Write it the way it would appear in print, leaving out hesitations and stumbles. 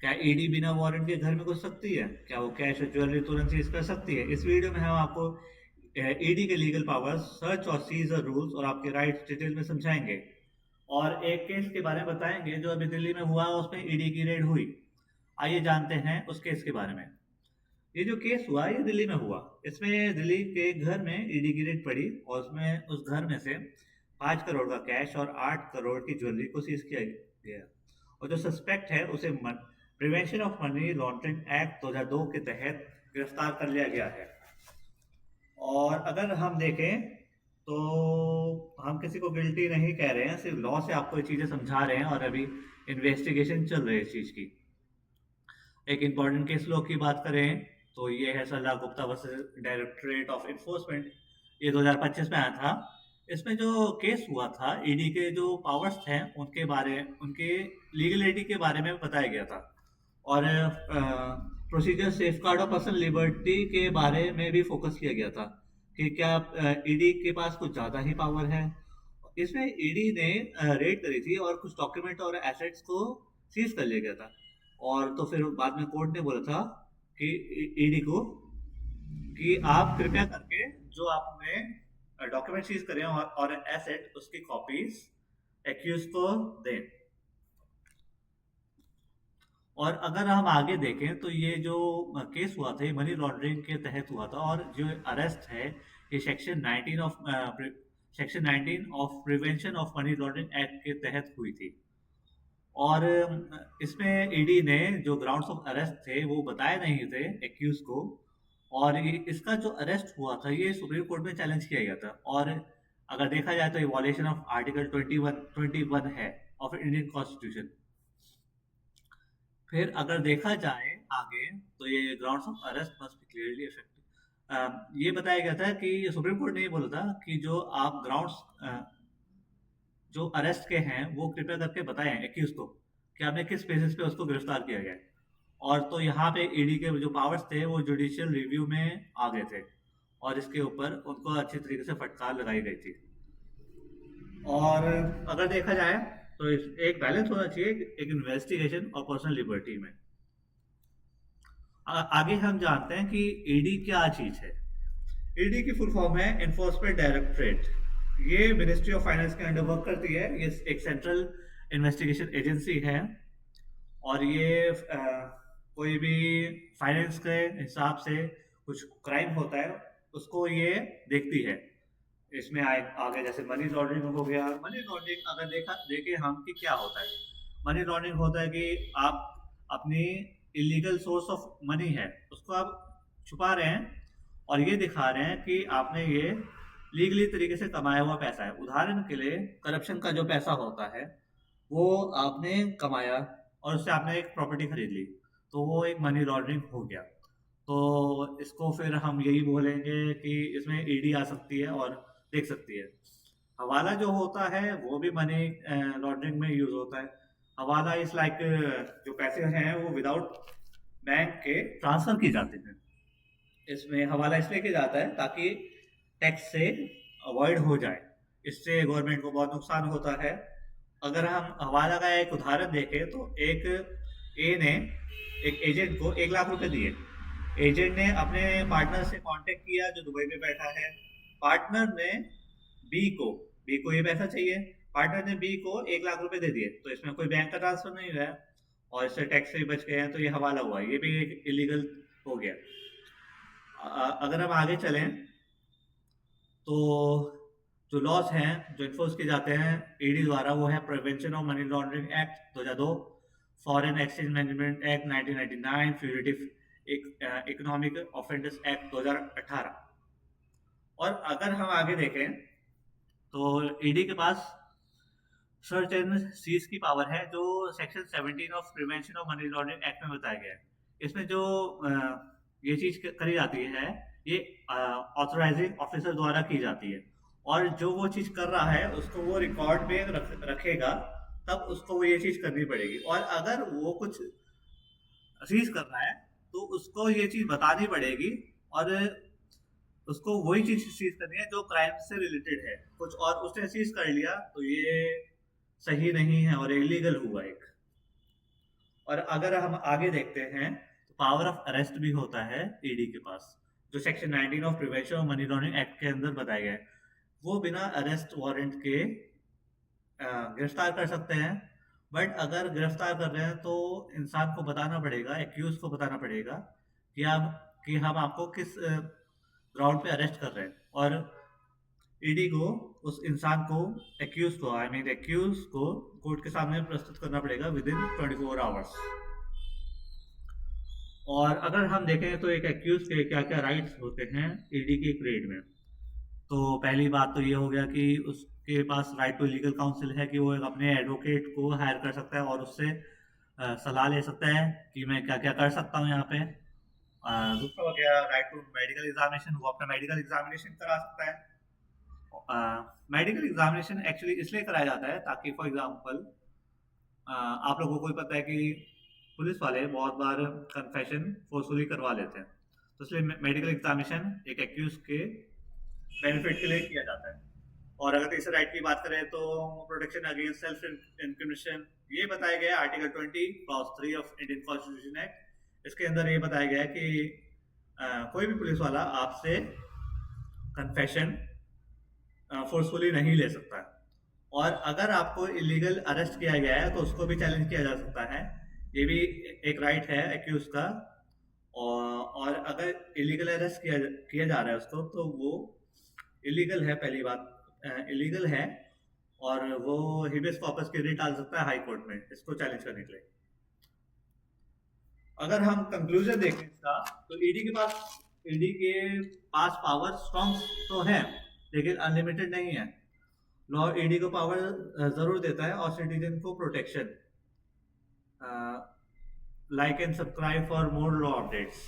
क्या ईडी बिना वारंट के घर में घुस सकती है? क्या वो कैश और ज्वेलरी तुरंत सीज कर सकती है? इस वीडियो में हम आपको ईडी के लीगल पावर्स, सर्च और सीजर रूल्स और आपके राइट्स डिटेल में समझाएंगे। और एक केस के बारे में बताएंगे जो अभी दिल्ली में हुआ, उसमें ईडी की रेड हुई। आइए जानते हैं उस केस के बारे में। ये जो केस हुआ ये दिल्ली में हुआ। इसमें दिल्ली के घर में ईडी की रेड पड़ी और उसमें उस घर में से 5 करोड़ का कैश और 8 करोड़ की ज्वेलरी को सीज किया गया। और जो सस्पेक्ट है उसे prevention of money laundering act 2002 के तहत गिरफ्तार कर लिया गया है। और अगर हम देखें तो हम किसी को गिल्टी नहीं कह रहे हैं, सिर्फ लॉ से आपको ये चीजें समझा रहे हैं और अभी इन्वेस्टिगेशन चल रही है इस चीज की। एक इम्पॉर्टेंट केस लॉ की बात करें तो ये है Sarla Gupta versus Directorate of Enforcement. ये 2025 में आया था। इसमें जो केस हुआ था, ईडी के जो पावर्स थे उनके बारे, उनके लीगलिटी के बारे में बताया गया था। और procedure, safe guard of personal liberty के बारे में भी फोकस किया गया था कि क्या ईडी के पास कुछ ज़्यादा ही पावर है। इसमें ईडी ने रेड करी थी और कुछ डॉक्यूमेंट और एसेट्स को सीज कर लिया गया था। और तो फिर बाद में कोर्ट ने बोला था कि ईडी को कि आप कृपया करके जो आपने डॉक्यूमेंट सीज करे हैं और एसेट, उसकी कॉपीज एक्यूज को दें। और अगर हम आगे देखें तो ये जो केस हुआ था ये मनी लॉन्ड्रिंग के तहत हुआ था। और जो अरेस्ट है ये section 19 of prevention of money laundering act के तहत हुई थी। और इसमें ईडी ने जो ग्राउंड्स ऑफ अरेस्ट थे वो बताए नहीं थे एक्यूज को। और इसका जो अरेस्ट हुआ था ये सुप्रीम कोर्ट में चैलेंज किया गया था। और अगर देखा जाए तो ये वॉलेशन ऑफ आर्टिकल 21 है ऑफ इंडियन कॉन्स्टिट्यूशन। फिर अगर देखा जाए आगे तो ये grounds of arrest must be clearly effective. ये बताया गया था कि सुप्रीम कोर्ट ने ये बोला था कि जो आप ग्राउंड्स जो अरेस्ट के हैं वो कृपया करके बताएं एक्यूज को कि आपने किस बेसिस पे उसको गिरफ्तार किया गया है। और तो यहाँ पे ईडी के जो पावर्स थे वो जुडिशियल रिव्यू में आ गए थे और इसके ऊपर उनको अच्छी तरीके से फटकार लगाई गई थी। और अगर देखा जाए तो एक बैलेंस होना चाहिए एक इन्वेस्टिगेशन और पर्सनल लिबर्टी में। आगे हम जानते हैं कि ईडी क्या चीज है। ईडी की फुल फॉर्म है एनफोर्समेंट डायरेक्टरेट। ये मिनिस्ट्री ऑफ फाइनेंस के अंडर वर्क करती है। ये एक सेंट्रल इन्वेस्टिगेशन एजेंसी है। और ये कोई भी फाइनेंस के हिसाब से कुछ क्राइम होता है उसको ये देखती है। इसमें आगे जैसे मनी लॉन्ड्रिंग हो गया। मनी लॉन्ड्रिंग अगर देखे हम कि क्या होता है। मनी लॉन्ड्रिंग होता है कि आप अपनी इलीगल सोर्स ऑफ मनी है उसको आप छुपा रहे हैं और ये दिखा रहे हैं कि आपने ये लीगली तरीके से कमाया हुआ पैसा है। उदाहरण के लिए करप्शन का जो पैसा होता है वो आपने कमाया और उससे आपने एक प्रॉपर्टी खरीद ली तो वो एक मनी लॉन्ड्रिंग हो गया। तो इसको फिर हम यही बोलेंगे कि इसमें ईडी आ सकती है और देख सकती है। हवाला जो होता है वो भी मनी लॉन्ड्रिंग में यूज होता है। हवाला इस लाइक जो पैसे हैं वो विदाउट बैंक के ट्रांसफर की जाते हैं। इसमें हवाला इसलिए किया जाता है ताकि टैक्स से अवॉइड हो जाए। इससे गवर्नमेंट को बहुत नुकसान होता है। अगर हम हवाला का एक उदाहरण देखें तो एक ए ने एक एजेंट को 1 लाख रुपए दिए। एजेंट ने अपने पार्टनर से कांटेक्ट किया जो दुबई में बैठा है। पार्टनर ने बी को ये पैसा चाहिए। पार्टनर ने बी को 1 लाख रुपए दे दिए तो इसमें कोई बैंक का ट्रांसफर नहीं हुआ है और इससे टैक्स से भी बच गए हैं तो ये हवाला हुआ। ये भी एक इलीगल हो गया। अगर हम आगे चलें तो जो लॉस हैं जो इन्फोर्स किए जाते हैं ईडी द्वारा वो है prevention of money laundering act 2002, foreign exchange management act 1999, fugitive economic offenders act 2018। और अगर हम आगे देखें तो ईडी के पास सर्च एंड सीज की पावर है जो section 17 of prevention of money laundering act में बताया गया है। इसमें जो ये चीज करी जाती है ये ऑथराइजिंग ऑफिसर द्वारा की जाती है। और जो वो चीज कर रहा है उसको वो रिकॉर्ड में रखेगा तब उसको वो ये चीज करनी पड़ेगी। और अगर वो कुछ सीज कर रहा है तो उसको ये चीज बतानी पड़ेगी और उसको वही चीज सीज करनी है जो क्राइम से रिलेटेड है। कुछ और उसने सीज कर लिया तो ये सही नहीं है और इलीगल हुआ एक। और अगर हम आगे देखते हैं तो पावर ऑफ अरेस्ट भी होता है ईडी के पास, जो section 19 of prevention of money laundering act के अंदर बताया गया है। वो बिना अरेस्ट वारंट के गिरफ्तार कर सकते हैं। बट अगर गिरफ्तार कर रहे हैं तो इंसान को बताना पड़ेगा, एक्यूज को बताना पड़ेगा कि हम आपको किस ग्राउंड पे अरेस्ट कर रहे हैं, और ईडी को उस इंसान को, एक्यूज को कोर्ट के सामने प्रस्तुत करना पड़ेगा विद इन 24 आवर्स। और अगर हम देखें तो एक एक्यूज के क्या क्या राइट्स होते हैं ईडी के रेड में, तो पहली बात तो ये हो गया कि उसके पास राइट टू लीगल काउंसिल है, कि वो एक अपने एडवोकेट को हायर कर सकता है और उससे सलाह ले सकता है कि मैं क्या क्या कर सकता हूँ यहाँ पे। दूसरा हो गया राइट टू मेडिकल एग्जामिनेशन, वो अपना मेडिकल एग्जामिनेशन करा सकता है। मेडिकल एग्जामिनेशन एक्चुअली इसलिए कराया जाता है ताकि फॉर एग्जांपल आप लोगों को पता है कि पुलिस वाले बहुत बार कन्फेशन फोर्सफुली करवा लेते हैं, तो इसलिए मेडिकल एग्जामिनेशन एक एक्यूज के बेनिफिट के लिए किया जाता है। और अगर तीसरे राइट की बात करें तो प्रोटेक्शन अगेंस्ट सेल्फ इंक्रिमिनेशन, ये बताया गया है article 20 clause 3 of Indian constitution act. इसके अंदर ये बताया गया है कि कोई भी पुलिस वाला आपसे कन्फेशन फोर्सफुली नहीं ले सकता है, और अगर आपको इलीगल अरेस्ट किया गया है तो उसको भी चैलेंज किया जा सकता है। ये भी एक राइट है एक्यूज का। और अगर इलीगल अरेस्ट किया जा रहा है उसको, तो वो इलीगल है, पहली बात इलीगल है, और वो हिबियस कॉर्पस की रिट डाल सकता है हाई कोर्ट में इसको चैलेंज करने के लिए। अगर हम कंक्लूजन देखें इसका, तो ईडी के पास पावर स्ट्रॉन्ग तो है लेकिन अनलिमिटेड नहीं है। लॉ ईडी को पावर जरूर देता है और सिटीजन को protection. Like and subscribe for more law updates.